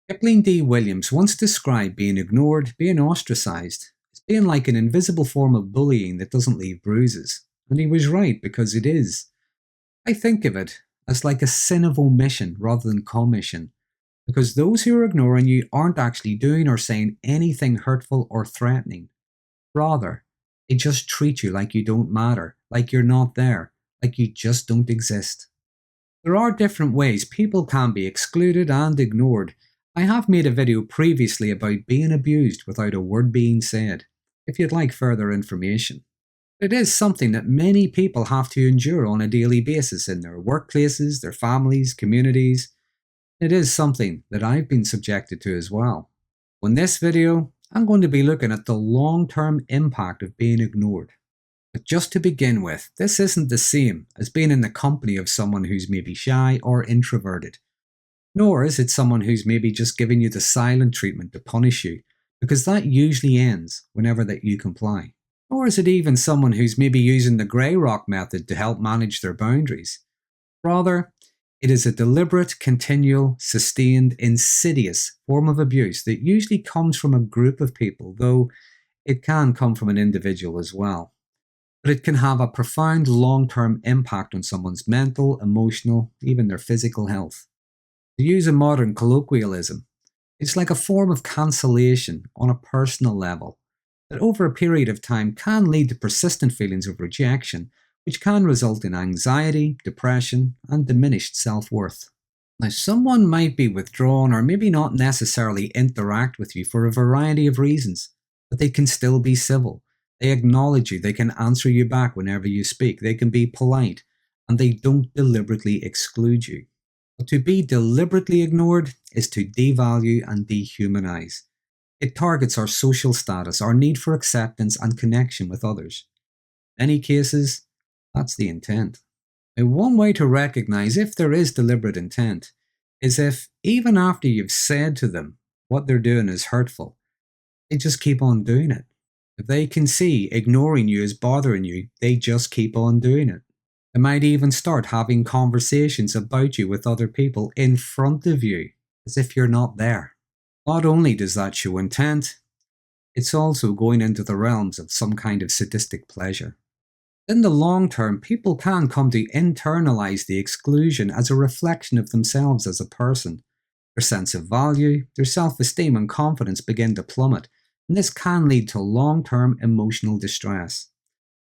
Kipling D. Williams once described being ignored, being ostracized, as being like an invisible form of bullying that doesn't leave bruises. And he was right, because it is. I think of it as like a sin of omission rather than commission, because those who are ignoring you aren't actually doing or saying anything hurtful or threatening. Rather, they just treat you like you don't matter, like you're not there, like you just don't exist. There are different ways people can be excluded and ignored. I have made a video previously about being abused without a word being said, if you'd like further information. It is something that many people have to endure on a daily basis in their workplaces, their families, communities. It is something that I've been subjected to as well. In this video, I'm going to be looking at the long-term impact of being ignored. But just to begin with, this isn't the same as being in the company of someone who's maybe shy or introverted. Nor is it someone who's maybe just giving you the silent treatment to punish you, because that usually ends whenever that you comply. Nor is it even someone who's maybe using the grey rock method to help manage their boundaries. Rather, it is a deliberate, continual, sustained, insidious form of abuse that usually comes from a group of people, though it can come from an individual as well. But it can have a profound long-term impact on someone's mental, emotional, even their physical health. To use a modern colloquialism, it's like a form of cancellation on a personal level that over a period of time can lead to persistent feelings of rejection, which can result in anxiety, depression, and diminished self-worth. Now, someone might be withdrawn or maybe not necessarily interact with you for a variety of reasons, but they can still be civil. They acknowledge you, they can answer you back whenever you speak, they can be polite, and they don't deliberately exclude you. But to be deliberately ignored is to devalue and dehumanize. It targets our social status, our need for acceptance and connection with others. In many cases, that's the intent. Now, one way to recognize if there is deliberate intent is if, even after you've said to them what they're doing is hurtful, they just keep on doing it. If they can see ignoring you is bothering you, they just keep on doing it. They might even start having conversations about you with other people in front of you, as if you're not there. Not only does that show intent, it's also going into the realms of some kind of sadistic pleasure. In the long term, people can come to internalize the exclusion as a reflection of themselves as a person. Their sense of value, their self-esteem and confidence begin to plummet, and this can lead to long-term emotional distress.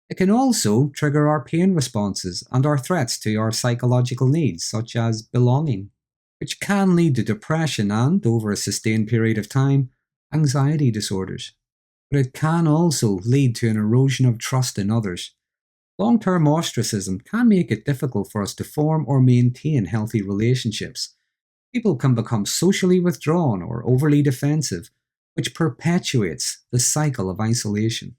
It can also trigger our pain responses and our threats to our psychological needs, such as belonging, which can lead to depression and, over a sustained period of time, anxiety disorders. But it can also lead to an erosion of trust in others. Long-term ostracism can make it difficult for us to form or maintain healthy relationships. People can become socially withdrawn or overly defensive, which perpetuates the cycle of isolation.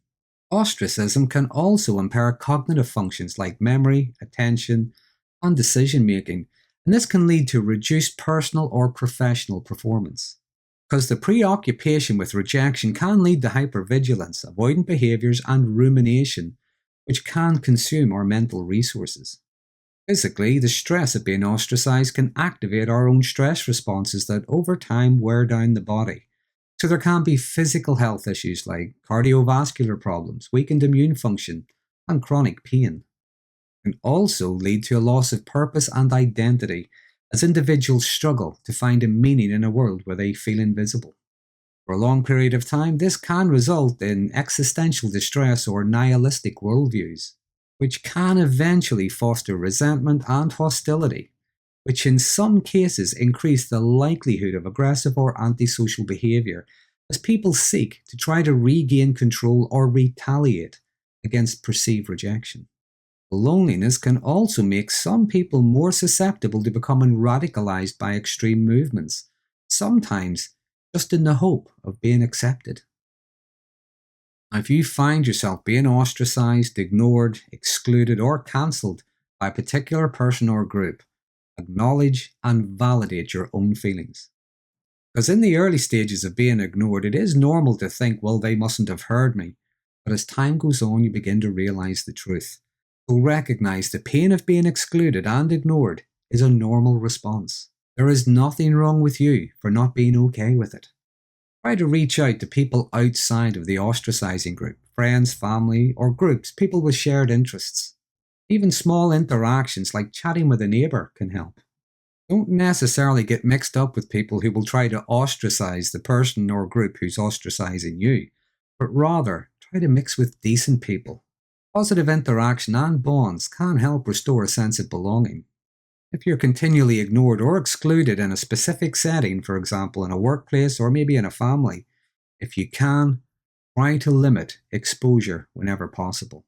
Ostracism can also impair cognitive functions like memory, attention, and decision-making, and this can lead to reduced personal or professional performance. Because the preoccupation with rejection can lead to hypervigilance, avoidant behaviours, and rumination, which can consume our mental resources. Physically, the stress of being ostracized can activate our own stress responses that over time wear down the body. So there can be physical health issues like cardiovascular problems, weakened immune function, and chronic pain. It can also lead to a loss of purpose and identity as individuals struggle to find a meaning in a world where they feel invisible. For a long period of time, this can result in existential distress or nihilistic worldviews, which can eventually foster resentment and hostility, which in some cases increase the likelihood of aggressive or antisocial behaviour as people seek to try to regain control or retaliate against perceived rejection. Loneliness can also make some people more susceptible to becoming radicalised by extreme movements, sometimes just in the hope of being accepted. Now, if you find yourself being ostracised, ignored, excluded, or cancelled by a particular person or group, acknowledge and validate your own feelings. Because in the early stages of being ignored, it is normal to think, well, they mustn't have heard me. But as time goes on, you begin to realise the truth. So recognise the pain of being excluded and ignored is a normal response. There is nothing wrong with you for not being okay with it. Try to reach out to people outside of the ostracizing group, friends, family, or groups, people with shared interests. Even small interactions like chatting with a neighbour can help. Don't necessarily get mixed up with people who will try to ostracize the person or group who's ostracizing you, but rather try to mix with decent people. Positive interaction and bonds can help restore a sense of belonging. If you're continually ignored or excluded in a specific setting, for example in a workplace or maybe in a family, if you can, try to limit exposure whenever possible.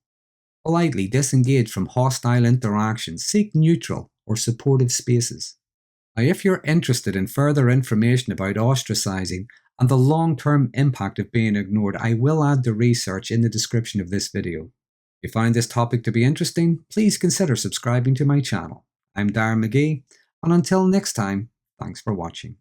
Politely disengage from hostile interactions, seek neutral or supportive spaces. Now, if you're interested in further information about ostracizing and the long-term impact of being ignored, I will add the research in the description of this video. If you find this topic to be interesting, please consider subscribing to my channel. I'm Darren Magee, and until next time, thanks for watching.